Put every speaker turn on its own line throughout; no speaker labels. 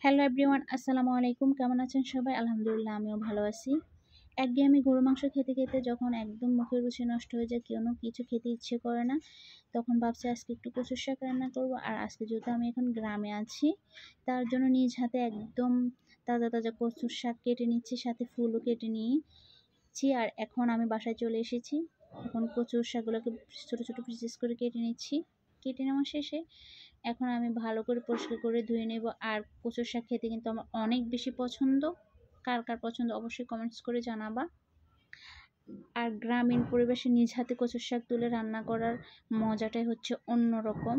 Hello everyone, আসসালামু আলাইকুম। কেমন আছেন সবাই? আলহামদুলিল্লাহ, আমিও ভালো আছি। একঘেয়েমি গরু মাংস খেতে খেতে যখন একদম মুখের রুচি নষ্ট হয়ে যায়, কোনো কিছু খেতে ইচ্ছে করে না, তখন ভাবছি আজকে একটু কচুর শাক রান্না করব। আর আজকে যেহেতু আমি এখন গ্রামে আছি, তার জন্য নিজ হাতে একদম তাজা তাজা কচুর শাক কেটে নিচ্ছি, সাথে ফুলও কেটে নিয়েছি। আর এখন আমি বাসায় চলে এসেছি। এখন কচুর শাকগুলোকে ছোটো ছোটো পিসেস করে কেটে নিচ্ছি। কেটে নেওয়া শেষে এখন আমি ভালো করে পরিষ্কার করে ধুয়ে নেব। আর কচুর শাক খেতে কিন্তু আমার অনেক বেশি পছন্দ। কার কার পছন্দ অবশ্যই কমেন্টস করে জানাবা। আর গ্রামীণ পরিবেশে নিজ হাতে কচুর শাক তুলে রান্না করার মজাটাই হচ্ছে অন্যরকম।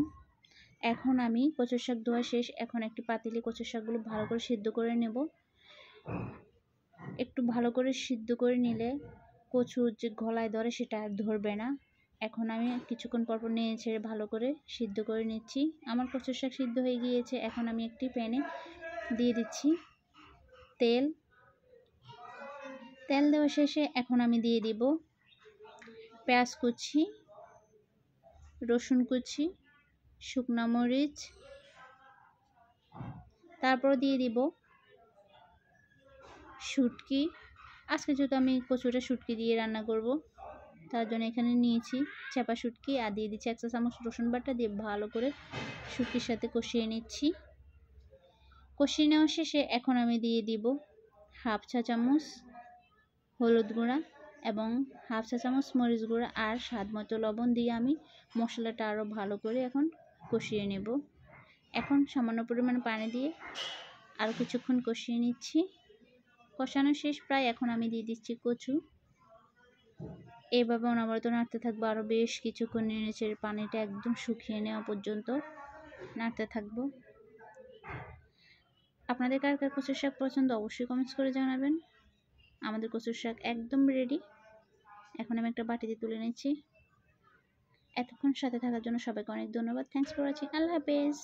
এখন আমি কচুর শাক ধোয়া শেষ। এখন একটি পাতিলে কচুর শাকগুলো ভালো করে সিদ্ধ করে নেব। একটু ভালো করে সিদ্ধ করে নিলে কচুর যে গলায় ধরে সেটা আর ধরবে না। এখন আমি কিছুক্ষণ পর নেড়ে ছেড়ে ভালো করে সিদ্ধ করে নিচ্ছি। আমার কচুর শাক সিদ্ধ হয়ে গিয়েছে। এখন আমি একটি প্যানে দিয়ে দিচ্ছি তেল। তেল দেওয়া শেষে এখন আমি দিয়ে দিব পেঁয়াজ কুচি, রসুন কুচি, শুকনো মরিচ, তারপর দিয়ে দিব শুটকি। আজকে যেহেতু আমি কচুটা শুটকি দিয়ে রান্না করব, তার জন্য এখানে নিয়েছি চাপা শুটকি। আর দিয়ে দিচ্ছি 1 চা চামচ রসুন বাটা। দিয়ে ভালো করে শুটকির সাথে কষিয়ে নিচ্ছি। কষিয়ে নেওয়া শেষে এখন আমি দিয়ে দিব 1/2 চা চামচ হলুদ গুঁড়া এবং 1/2 চা চামচ মরিচ গুঁড়া আর স্বাদ মতো লবণ দিয়ে আমি মশলাটা আরও ভালো করে এখন কষিয়ে নেব। এখন সামান্য পরিমাণে পানি দিয়ে আরও কিছুক্ষণ কষিয়ে নিচ্ছি। কষানো শেষ প্রায়। এখন আমি দিয়ে দিচ্ছি কচু। এইভাবে অনবরত নাড়তে থাকবো আরও বেশ কিছুক্ষণ। নেড়েচেড়ে পানিটা একদম শুকিয়ে নেওয়া পর্যন্ত নাড়তে থাকবো। আপনাদের কার কার কচুর শাক পছন্দ অবশ্যই কমেন্টস করে জানাবেন। আমাদের কচুর শাক একদম রেডি। এখন আমি একটা বাটিতে তুলে নিচ্ছি। এতক্ষণ সাথে থাকার জন্য সবাইকে অনেক ধন্যবাদ। Thanks for watching. আল্লাহ হাফেজ।